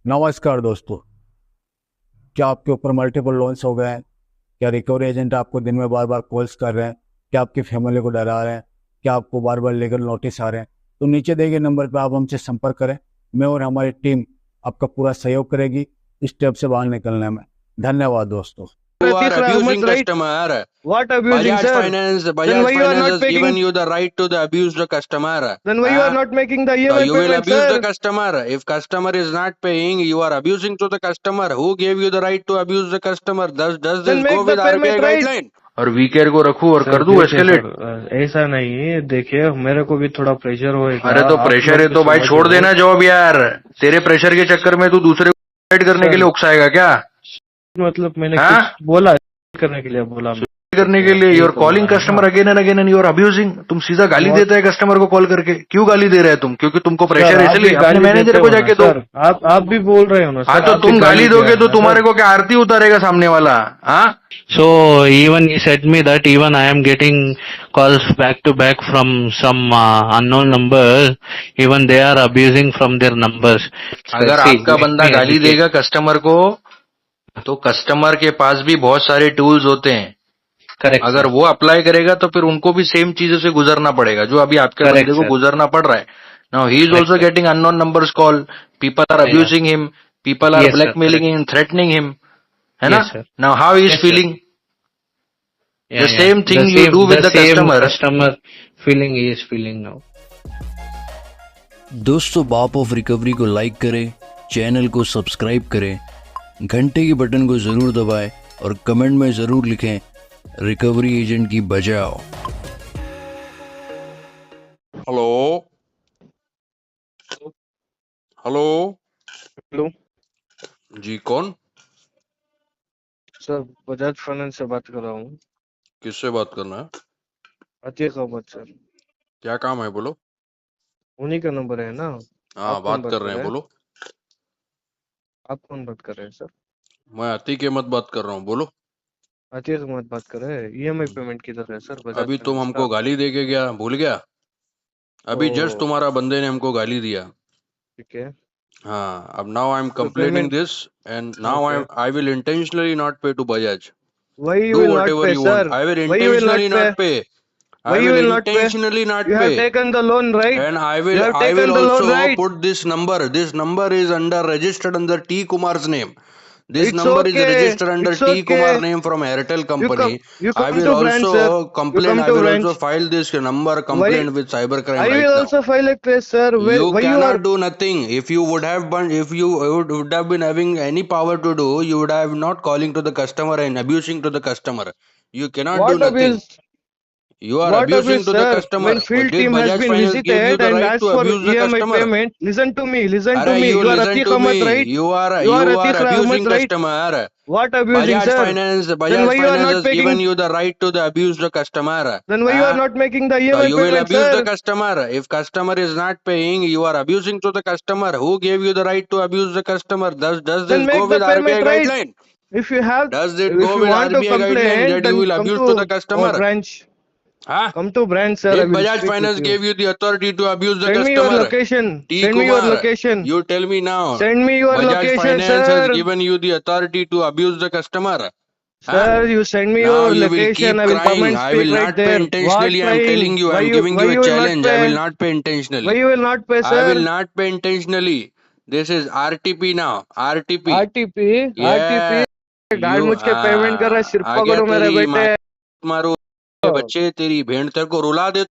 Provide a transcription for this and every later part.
नमस्कार दोस्तों। क्या आपके ऊपर मल्टीपल लोन्स हो गए हैं? क्या रिकवरी एजेंट आपको दिन में बार बार कॉल्स कर रहे हैं? क्या आपकी फैमिली को डरा रहे हैं? क्या आपको बार बार लीगल नोटिस आ रहे हैं? तो नीचे दिए गए नंबर पर आप हमसे संपर्क करें। मैं और हमारी टीम आपका पूरा सहयोग करेगी इस स्टेप से बाहर निकलने में। धन्यवाद दोस्तों। You are Pratik abusing Rahmat, right? customer. What abusing, Bajaj sir? Finance, Then Bajaj why you are Finance not has given making? you the right to the abuse the customer. Then why you are not making the So EMI you will payment, abuse the sir? customer. If customer is not paying, you are abusing to the customer. Who gave you the right to abuse the customer? Does Then this go make the with payment, RBI right? guideline? और WeCare को रखूं और sir कर दूं देखिए escalate? Sir, ऐसा नहीं है। देखिए मेरे को भी थोड़ा प्रेशर होएगा। अरे तो आप प्रेशर लोग है भी तो भाई छोड़ समझो देना जॉब यार। तेरे प्रेशर के चक्कर में तू दूसरे को फाइट करने के सर। लिए उकसाएगा क्या? मतलब मैंने हाँ? कुछ बोला करने के लिए बोला मैं करने के तो लिए यही यूर तो कॉलिंग बोला है ना customer again and again and you're abusing. तुम सीधा गाली What? देता है कस्टमर को कॉल करके। क्यों गाली दे रहे हैं तुम? क्योंकि तुमको सर प्रेशर है आप भी इसलिए। अपने गाली मैनेजर देते को हो ना जाके दो। सर। आप भी बोल रहे हो ना हाँ सर। तो आप भी तुम गाली दिया दोगे है तो ना तुम्हारे सर। को क्या आरती उतारेगा सामने वाला? हाँ? So even he said me that even I am getting calls back to back from some unknown numbers. Even they are abusing from their numbers. अगर See, आपका let बंदा me गाली educate. देगा कस्टमर को तो कस्टमर के पास भी बहुत सारे टूल्स होते हैं। Correct, अगर sir. वो अप्लाई करेगा तो फिर उनको भी सेम चीजों से गुजरना पड़ेगा जो अभी आपके Correct, बंदे को sir. गुजरना पड़ रहा है। Now he is Correct, also sir. Getting unknown numbers call, people are Yeah. Abusing him, people are Yes, sir. Blackmailing Correct. Him, threatening him, है ना? Yes, sir. Now how he is Yes, sir. Feeling? The Yeah, yeah. Same The thing you same, do with the the same customer. customer feeling he is feeling now. दोस्तों, बाप of recovery को like करें, channel को subscribe करें, घंटे के button को ज़रूर दबाएं और कमेंट में ज़रूर लिखें रिकवरी एजेंट की बजाओ। हेलो हेलो हेलो जी, कौन? सर, बजाज फाइनेंस से बात कर रहा हूँ। किससे बात करना है? अतीक अहमद सर। क्या काम है बोलो? उन्हीं का नंबर है ना। हाँ आप कौन बात कर रहे हैं, बोलो। आप कौन बात कर रहे हैं सर? मैं अतीक अहमद बात कर रहा हूँ, बोलो। अतीक अहमद बात कर रहे हैं। EMI पेमेंट किधर है सर बजाज अभी तुम फाइनेंस हमको का? गाली दे के गया, भूल गया? अभी जस्ट ओ तुम्हारा बंदे ने हमको गाली दिया। ठीक है। हाँ, अब नाउ आई एम तो complaining payment this and now okay. I will intentionally not pay to Bajaj. Why you Do will not whatever pay, you want. sir? I will Why you will intentionally not pay? not pay. Why I you will will not pay? intentionally not You have pay. taken the loan, right? And You have I will taken the loan, also right? put this number. This number is registered under T Kumar's name. This It's number is okay. registered under It's T Kumar okay. name from Airtel You come. company. You I come will to branch, also sir. You complain. come I to will also branch. file this number Why? complaint with cybercrime I right will now. also file a case, sir. You Why you are? cannot do nothing. If you would have if you would have been having any power to do, you would have not calling to the customer and abusing to the customer. You cannot do What nothing. abuse? You are What abusing abuse, to the sir? customer. When But field did team has Bajaj been Finance give you visited the and right asked to for abuse the EMI customer? payment, listen to me. Listen to Arey, me. you You are listen Atiq to Ahmed, me. right? You are You are abusing Atiq Ahmed, right? customer. What abusing, sir? Then Bajaj why you are Finance not has given making? you the right to the abuse the customer. Then why you are not making the So EMI you will payment, abuse the sir? customer. If customer is not paying, you are abusing to the customer. Who gave you the right to abuse the customer? Does Then this go make the with RBI payment, right? guideline? If you have, Does it if go you with want to RBI guideline complain, that you then will come abuse to the to our customer? branch. Huh? Come to branch, sir. I Did will Bajaj speak with Finance you. give you the authority to abuse the Send me your customer? location. T. Send me your Kumar, location. you tell me now. Send me your Bajaj location, Finance has sir. given you the authority to abuse the customer. Huh? Sir, you send me Now your you will location. keep I will come crying. and I speak will right not pay there. What intentionally. I am telling crying? you. I am giving Why you a you will not challenge. I will pay? not pay Why intentionally. you will not pay, I will sir? not pay intentionally. This is RTP now. RTP. RTP, RTP. Yeah. Guard You मुझ के payment कर रहा है, सिर आ गया पकड़ो मेरे तेरी माँ बेटे। मारो बच्चे तेरी भेड़ तेरे को रुला दे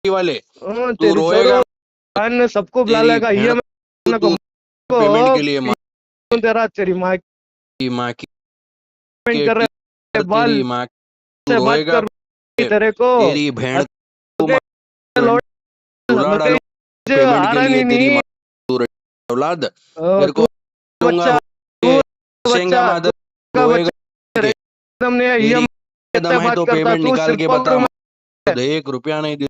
वाले। तू तेरी रोएगा छोरो ने सबको बुला तेरी लेगा भेड़ EMI तू पेमेंट के लिए माँ को तेरा तेरी माँ की पेमेंट के कर रहे टीचर हैं, बाल तेरी माँ तू से बात रोएगा कर तेरे को तेरी भेड़ को लौट रुला डालू पेमेंट आ के रहा लिए तेरी नहीं। माँ तू औलाद तेरे तू को दूंगा बच्चा तू सेंगा बच्चा मादर का रोएगा बच्चा तुमने तेरी कितने दम है बात तो करता पेमेंट तू, निकाल सिर के बता पकड़ो। तो 1 रुपया नहीं दे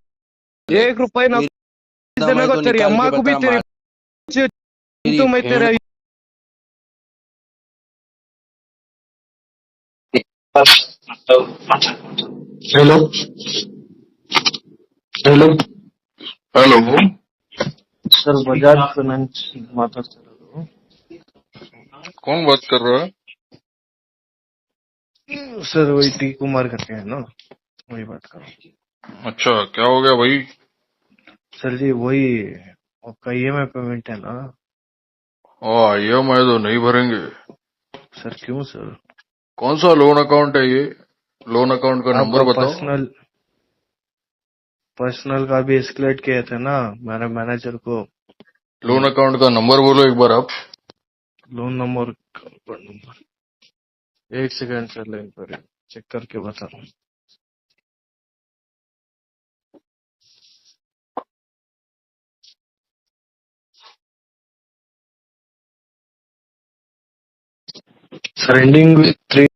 1 रुपए ना दम देने है को तो तेरी निकाल अम्मा के को भी बता तेरी तू मैं भेड़ तेरा hello hello hello sir Bajaj finance माता कौन बात कर रहा है? सर वही टी कुमार करके है ना, वही बात कर रहा हूँ। अच्छा, क्या हो गया भाई? सर जी वही आपका ईएमआई पेमेंट है ना। EMI तो नहीं भरेंगे। सर क्यों सर? कौन सा लोन अकाउंट है ये? लोन अकाउंट का नंबर आपका बताओ। पर्सनल का भी एस्केलेट किए थे ना मेरे मैनेजर को। लोन अकाउंट का नंबर बोलो एक बार आप। लोन नंबर, एक सेकंड सर, लाइन पर चेक करके बता रहा हूँ। Sir ending with 3,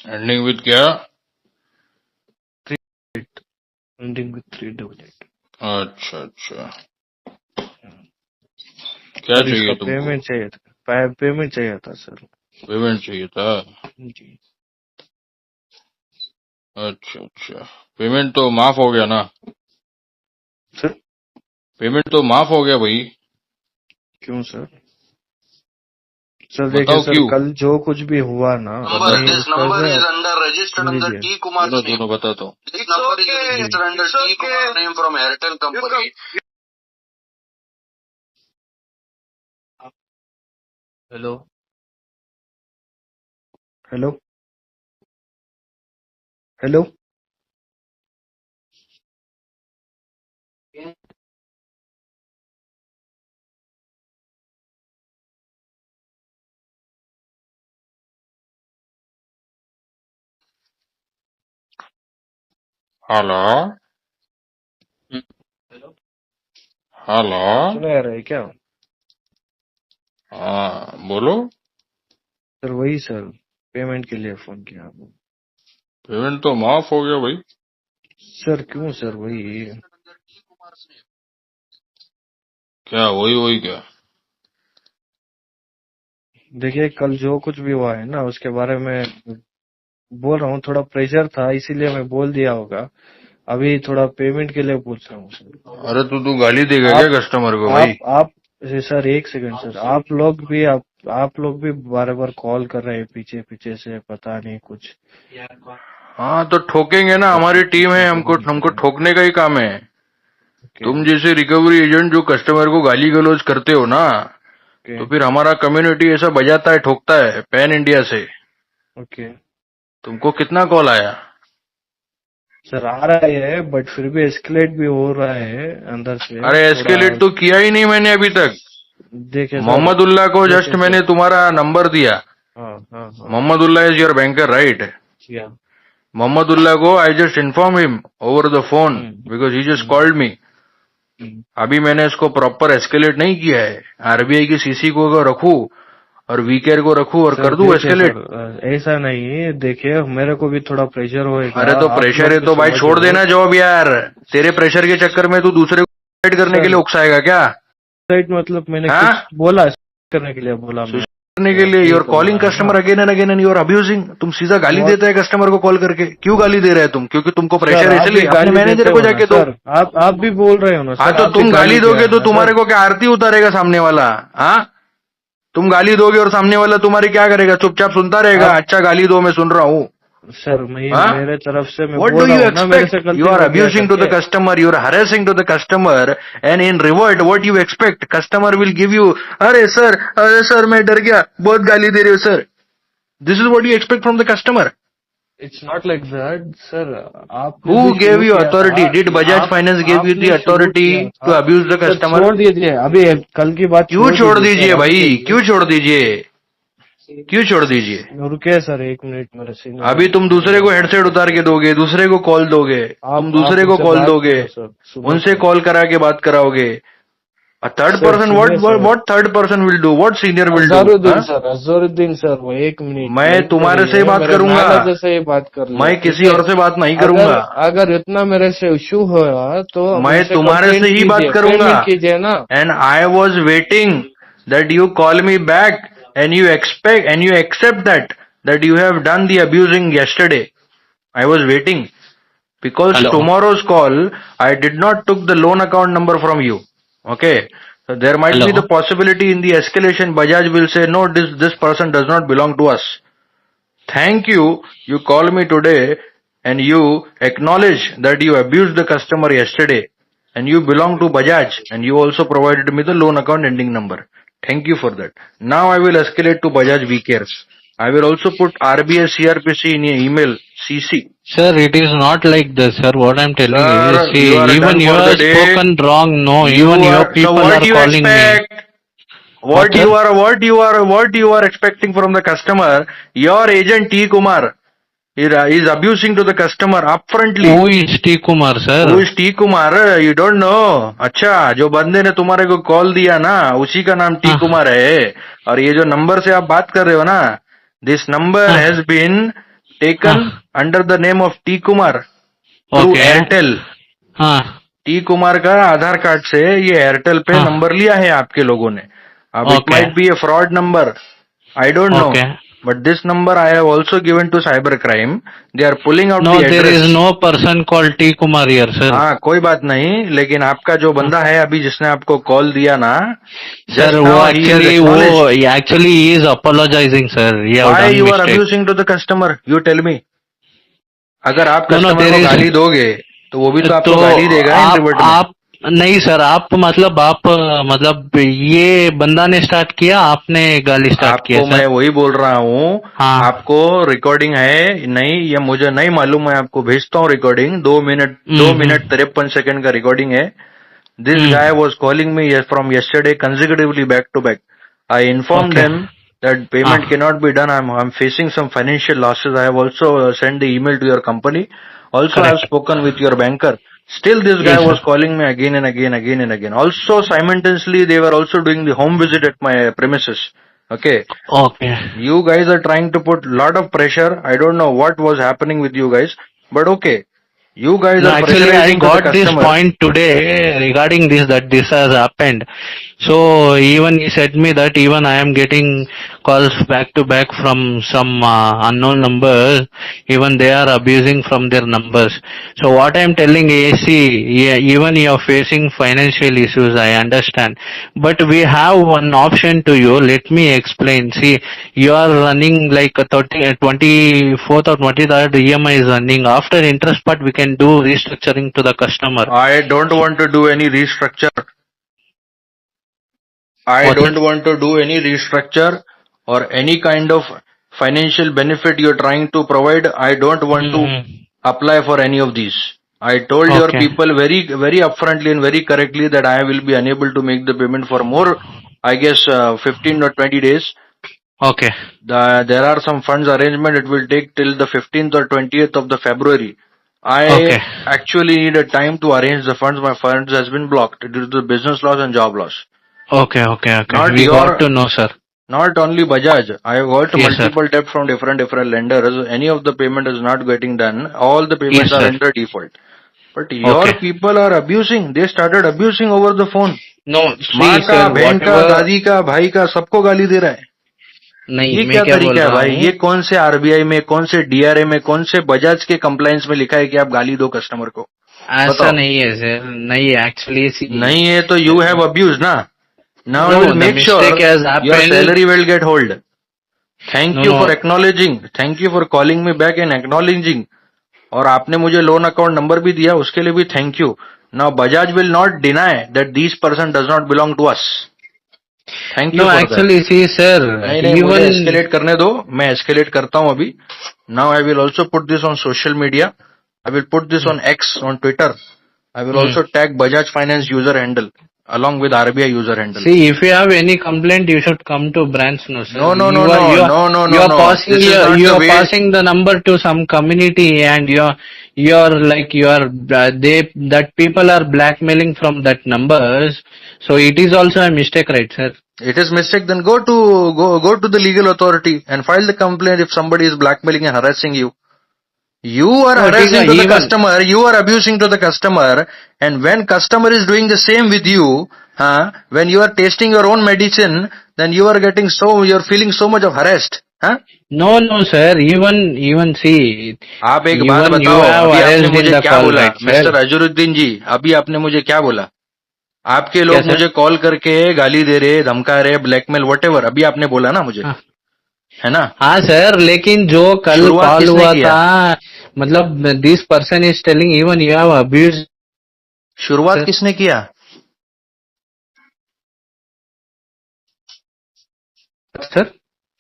ending with क्या? Ending with 388। अच्छा अच्छा, क्या सर चाहिए इसका तुमको? पेमेंट चाहिए था, पेमेंट चाहिए था सर पेमेंट चाहिए था? जी। अच्छा अच्छा, पेमेंट तो माफ हो गया ना? सर पेमेंट तो माफ हो गया भाई। क्यों सर? सर देखिए बताओ सर, क्यों? कल जो कुछ भी हुआ ना Number, वही this ऊपर number से is under registered under लीजिए। T Kumar's दोनों name. दोनों बताता हूँ। This number is registered under T Kumar's name from Airtel company. Hello hello hello hello hello hello. सुना जा रहा है क्या? हाँ बोलो। सर वही सर, पेमेंट के लिए फोन किया आपको। पेमेंट तो माफ हो गया भाई। सर क्यों सर? वही क्या वही वही क्या? देखिए कल जो कुछ भी हुआ है ना उसके बारे में बोल रहा हूँ, थोड़ा प्रेशर था इसीलिए मैं बोल दिया होगा। अभी थोड़ा पेमेंट के लिए पूछ रहा हूँ सर। अरे तू गाली देगा क्या कस्टमर को भाई? आप सर एक सेकंड सर, आप लोग भी बार बार कॉल कर रहे हैं पीछे पीछे से, पता नहीं कुछ। हाँ तो ठोकेंगे ना, हमारी टीम है, हमको हमको ठोकने का ही काम है। तुम जैसे रिकवरी एजेंट जो कस्टमर को गाली गलौज करते हो ना, तो फिर हमारा कम्युनिटी ऐसा बजाता है, ठोकता है पैन इंडिया से। ओके तुमको कितना कॉल आया? सर आ रहा है बट फिर भी एस्केलेट भी हो रहा है अंदर से। अरे एस्केलेट तो किया ही नहीं मैंने अभी तक। देखिए मोहम्मदुल्लाह को जस्ट मैंने तुम्हारा नंबर दिया। हाँ Mahmudullah is your banker right? या मोहम्मदुल्लाह को I just inform him over the phone because he just called me. अभी मैंने इसको प्रॉपर एस्केलेट नहीं किया है। आरबीआई की सीसी को रखूं और वीकेयर को रखूं और कर दूं एस्केलेट? ऐसा नहीं, देखिए मेरे को भी थोड़ा प्रेशर होएगा। अरे तो प्रेशर है तो भाई छोड़ देना जॉब यार। तेरे प्रेशर के चक्कर में तू दूसरे को साइड करने के लिए उकसाएगा क्या? साइड मतलब मैंने कुछ बोला करने के लिए बोला मैं करने के लिए? You're calling customer again and again and you're abusing. तुम सीधा गाली देते हैं कस्टमर को कॉल करके। क्यों गाली दे रहे हैं तुम? क्योंकि तुमको प्रेशर है इसलिए? अपने मैनेजर को जाके दो। आप भी बोल रहे हो ना। हाँ तो तुम गाली दोगे तो तुम्हारे को क्या आरती उतारेगा सामने वाला? हाँ तुम गाली दोगे और सामने वाला तुम्हारी क्या करेगा? चुपचाप सुनता रहेगा। अच्छा गाली दो, मैं सुन रहा हूँ। सर मेरे तरफ से मैं What बोल do you रहा हूँ ना, मेरे से expect? गलती You are हो गया abusing to the करके। customer, you are harassing to the customer, and in revert, what you expect? Customer will give you, अरे सर मैं डर गया, बहुत गाली दे रहे हो sir. This is what you expect from the customer. It's not like that, sir. Who gave you authority? Did Bajaj Finance give you the authority to abuse the customer? छोड़ दीजिए अभी, कल की बात क्यों छोड़ दीजिए भाई? क्यों छोड़ दीजिए? क्यों छोड़ दीजिए? रुके सर 1 मिनट मेरे से। अभी तुम दूसरे को हेडसेट उतार के दोगे, दूसरे को कॉल दोगे, तुम दूसरे को कॉल दोगे, उनसे कॉल करा के बात कराओगे। Third person what third person will do? What senior will do? Azharuddin sir वो 1 मिनट, मैं तुम्हारे से बात करूंगा, से बात कर, मैं किसी और से बात नहीं करूंगा। अगर इतना मेरे से इशू हुआ तो मैं तुम्हारे से ही बात करूंगा। कीजिए ना। And I was waiting that you call me back and you expect and you accept that you have done the abusing yesterday. I was waiting. Because Hello. tomorrow's call, I did not took the loan account number from you. Okay. So there might be Hello. the possibility in the escalation, Bajaj will say, no, this person does not belong to us. Thank you. You call me today and you acknowledge that you abused the customer yesterday and you belong to Bajaj and you also provided me the loan account ending number. Thank you for that. Now I will escalate to Bajaj VCares. I will also put RBI CRPC in your email CC. Sir, it is not like this, sir. What I'm telling Sir, you, see, you are even done you for the have day. spoken wrong. No, You even your are, so people what are you calling me. expect? What sir? you are expecting from the customer? Your agent T Kumar is abusing to the customer upfrontly. Who is T Kumar, sir? Who is T Kumar? You don't know. अच्छा, जो बंदे ने तुम्हारे को call दिया ना, उसी का नाम टी हाँ, कुमार है. और ये जो नंबर से आप बात कर रहे हो ना, this number हाँ, has been taken हाँ, under the name of T Kumar through okay, Airtel. हाँ, टी कुमार का आधार कार्ड से ये एयरटेल पे हाँ, नंबर लिया है आपके लोगों ने. अब it okay, might be a fraud number, I don't know, okay. But this number I have also given to cyber crime. They are pulling out No, the there is address. no person called T Kumar here, sir. हाँ, कोई बात नहीं, लेकिन आपका जो बंदा है अभी जिसने आपको कॉल दिया ना, Sir, जस्ट वो now he has acknowledged. actually he is apologizing, sir. He have why done you are mistake. Abusing to the customer? You tell me. अगर आप No, कस्टमर there को is. गाली दोगे तो वो भी तो आपको तो गाली देगा इन रिवर्ट में. आप नहीं सर, आप मतलब ये बंदा ने स्टार्ट किया, आपने गाली स्टार्ट किया आपको मैं सर. वही बोल रहा हूँ. हाँ, आपको रिकॉर्डिंग है नहीं, या मुझे नहीं मालूम, मैं आपको भेजता हूँ रिकॉर्डिंग. 2 मिनट 53 सेकंड का रिकॉर्डिंग है. This guy was calling me from yesterday consecutively back to back. I informed Okay. them that payment Ah. cannot be done. I'm facing some financial losses. I have also sent the email to your company. Also, I have Correct. spoken with your banker. Still, this guy Yes, was sir. calling me again and again, again and again. Also, simultaneously, they were also doing the home visit at my premises. Okay. Okay. You guys are trying to put lot of pressure. I don't know what was happening with you guys, but okay. You guys No, are actually, I pressurizing to the got this customer. point today regarding this, that this has happened. So even he said me that even I am getting calls back to back from some unknown numbers. Even they are abusing from their numbers. So what I am telling is, see, yeah, even you are facing financial issues, I understand. But we have one option to you. Let me explain. See, you are running like a 24th or 23rd EMI is running. After interest part, we can do restructuring to the customer. I don't want to do any restructure. I What don't is- want to do any restructure or any kind of financial benefit you're trying to provide. I don't want to apply for any of these. I told your Okay. people very, very upfrontly and very correctly that I will be unable to make the payment for more, I guess, 15 or 20 days. Okay. There are some funds arrangement. It will take till the 15th or 20th of the February. I Okay. actually need a time to arrange the funds. My funds has been blocked due to the business loss and job loss. Okay. Not We your- got to know, sir. Not only Bajaj. I have got Yes, multiple debt from different lenders. Any of the payment is not getting done. All the payments Yes, are sir. under default. But your Okay. people are abusing. They started abusing over the phone. No, माँ see, का, sir, बहन का, whatever. दादी का, भाई का, सबको गाली दे रहा है. नहीं, ये मैं क्या क्या बोल तरीका है रहा भाई? हूँ, ये कौन से आरबीआई में, कौन से डीआरए में, कौन से बजाज के कंप्लायंस में लिखा है कि आप गाली दो कस्टमर को? ऐसा बताओ. नहीं है सर, नहीं एक्चुअली नहीं है तो you have abused ना. Now I No, will the make sure mistake has your happened. salary will get hold. Thank No, you no. for acknowledging. Thank you for calling me back and acknowledging. और आपने मुझे loan account number भी दिया, उसके लिए भी thank you. Now Bajaj will not deny that these person does not belong to us. Thank you No, for actually, see, sir, that. नहीं, मुझे even एस्केलेट करने दो, मैं एस्केलेट करता हूँ अभी. Now I will also put this on social media. I will put this on X, on Twitter. I will also tag Bajaj Finance user handle along with RBI user handle. see, if you have any complaint, you should come to branch, no, sir. No. You are passing This is not you the are way. passing the number to some community, and that people are blackmailing from that numbers. So it is also a mistake, right, sir? It is mistake. Then go to the legal authority and file the complaint if somebody is blackmailing and harassing you. You are No, harassing to the even- customer. You are abusing to the customer. And when customer is doing the same with you, when you are tasting your own medicine, then you are feeling so much of harassed. हाँ? No, sir. Even see, आप एक बात even you बताओ, have अभी आपने arranged in मुझे the क्या call, बोला, right, मिस्टर sir? अजरुद्दीन जी? अभी आपने मुझे क्या बोला? आपके क्या लोग सर? मुझे कॉल करके गाली दे रहे, धमका रहे, ब्लैकमेल वॉटेवर, अभी आपने बोला ना मुझे, हाँ, है ना? हाँ सर, लेकिन जो कल शुरुआत कॉल किसने हुआ किया? था, मतलब this person is telling even you have abuse शुरुआत सर. किसने किया? सर,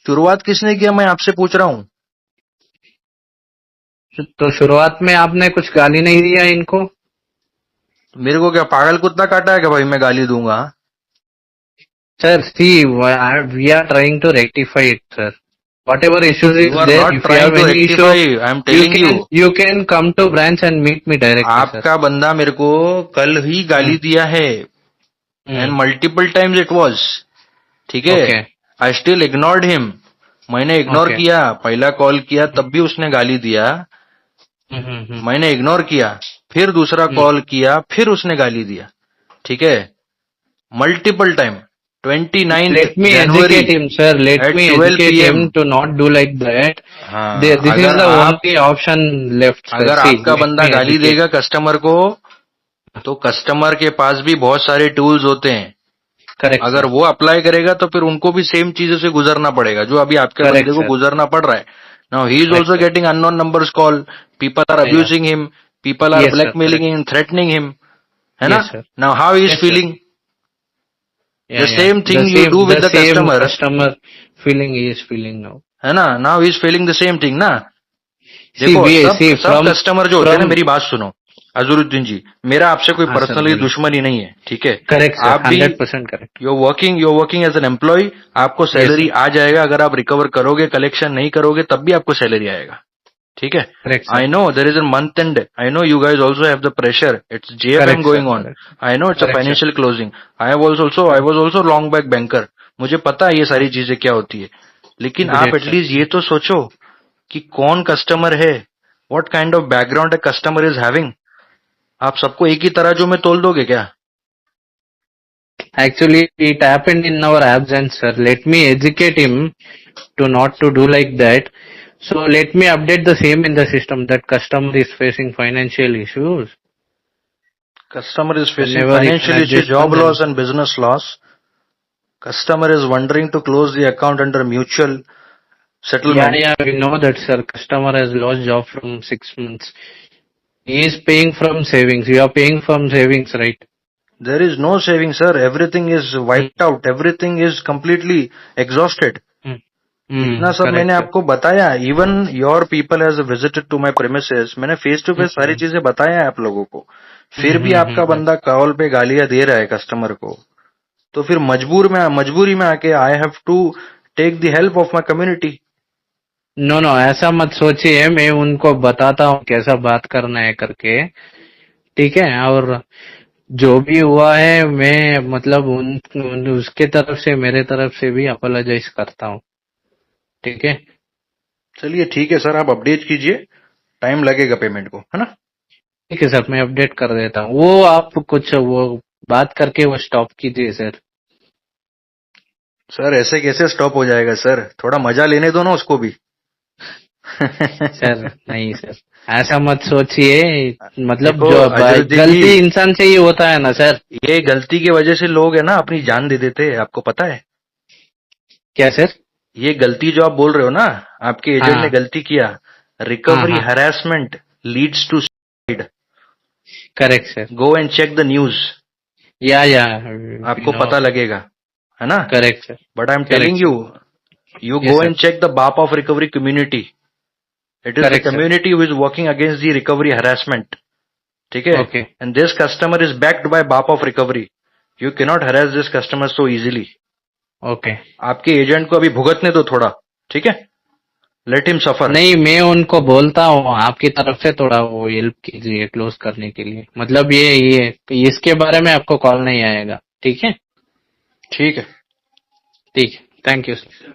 शुरुआत किसने किया, मैं आपसे पूछ रहा हूँ। तो शुरुआत में आपने कुछ गाली नहीं दिया इनको? मेरे को क्या पागल कुत्ता काटा है कि भाई मैं गाली दूंगा? Sir, see, we are trying to rectify it, sir. Whatever issues you is are there, not if you trying have to any issue, rectify, I am telling you. you can come to branch and meet me directly, sir. आपका बंदा मेरे को कल ही गाली दिया है, and multiple times it was, ठीक है? Okay, I still ignored him. मैंने इग्नोर okay. किया, पहला कॉल किया तब भी उसने गाली दिया, मैंने इग्नोर किया, फिर दूसरा कॉल किया, फिर उसने गाली दिया, ठीक है? Multiple time. 29th Let me January educate him, sir. Let at me 12 educate PM। him to not do like that. हाँ, This is अगर the आप only option left, sir. अगर See, आपका let बंदा me गाली educate. देगा customer को, तो कस्टमर के पास भी बहुत सारे टूल्स होते हैं, Correct, अगर sir. वो अप्लाई करेगा तो फिर उनको भी सेम चीजों से गुजरना पड़ेगा जो अभी आपके Correct, बंदे को sir. गुजरना पड़ रहा है। Now he is Correct, also sir. Getting unknown numbers call, people are Yeah, yeah. Abusing him, people are Yes, sir. Blackmailing Correct. Him, threatening him, है ना? Yes, sir. Now how he is Yes, sir. Feeling? Yeah, the yeah. Same The thing you do with the same customer, customer feeling he is feeling now. है ना? Now he is feeling the same thing ना। See, देखो सब see, सब customer जो होते हैं ना, from मेरी बात सुनो अजरुद्दीन जी, मेरा आपसे कोई हाँ सर, पर्सनली बोलिए. दुश्मनी नहीं है, ठीक है? करेक्ट सर, आप भी 100% correct. you're working as an employee, आपको यस सैलरी सर, आ जाएगा, अगर आप रिकवर करोगे, कलेक्शन नहीं करोगे तब भी आपको सैलरी आएगा, ठीक है? Correct I sir, no there is a month end, I know you guys also have the pressure, it's JFM correct sir, going on, correct, I know it's a correct sir, financial closing, I was also long back banker, मुझे पता है ये सारी चीजें क्या होती है, लेकिन आप ग्रेट सर. एटलीस्ट ये तो सोचो कि कौन कस्टमर है, what kind of background a customer is having. आप सबको एक ही तराजू में तोल दोगे क्या? Actually, it happened in our absence, sir. Let me educate him to not to do like that. So let me update the same in the system that customer is facing financial issues. Customer is facing Whenever he can financial issue, adjust job them. loss and business loss. Customer is wondering to close the account under mutual settlement. Yeah, we know that, sir. Customer has lost job from 6 months. He is paying from savings. You are paying from savings, right? There is no saving, sir. Everything is wiped out. Everything is completely exhausted. इतना सब Correct, मैंने sir. आपको बताया, even your people has visited to my premises, मैंने face to face सारी चीजें बताया है आप लोगों को, फिर भी आपका बंदा कॉल पे गालियां दे रहा है कस्टमर को, तो फिर मजबूरी में आके I have to take the help of my community. No no, ऐसा मत सोचिए, मैं उनको बताता हूँ कैसा बात करना है करके, ठीक है? और जो भी हुआ है, मैं मतलब उसके तरफ से, मेरे तरफ से भी अपोलोजाइज करता हूँ, ठीक है? चलिए ठीक है सर, आप अपडेट कीजिए, टाइम लगेगा पेमेंट को, है ना? ठीक है सर, मैं अपडेट कर देता हूँ। वो आप कुछ वो बात करके वो स्टॉप कीजिए सर। सर ऐसे कैसे स्टॉप हो जाएगा सर, थोड़ा मजा लेने दो ना उसको भी। सर नहीं सर, ऐसा मत सोचिए, मतलब देखो, जो अजरुद्दीन गलती जी, इंसान से ही होता है ना सर। ये गलती की वजह से लोग है ना अपनी जान दे देते हैं, आपको पता है? क्या सर? ये गलती जो आप बोल रहे हो ना, आपके एजेंट हाँ ने गलती किया, रिकवरी हाँ, harassment leads to suicide. Correct sir. Go and check the news, या आपको पता लगेगा, है ना? Correct sir, but I am correct telling sir. You Yes, go sir. And check the Baap of recovery community, it is the Correct, sir. Community who is working against the recovery harassment, ठीक है? Okay. And this customer is backed by Baap of recovery, you can not harass this customer so easily. Okay. आपके agent को अभी भुगतने दो थोड़ा, ठीक है? लेट हिम सफर। नहीं, मैं उनको बोलता हूँ आपकी तरफ से थोड़ा वो हेल्प कीजिए क्लोज करने के लिए, मतलब ये इसके बारे में आपको कॉल नहीं आएगा, ठीक है? ठीक है। ठीक है, थैंक यू सर।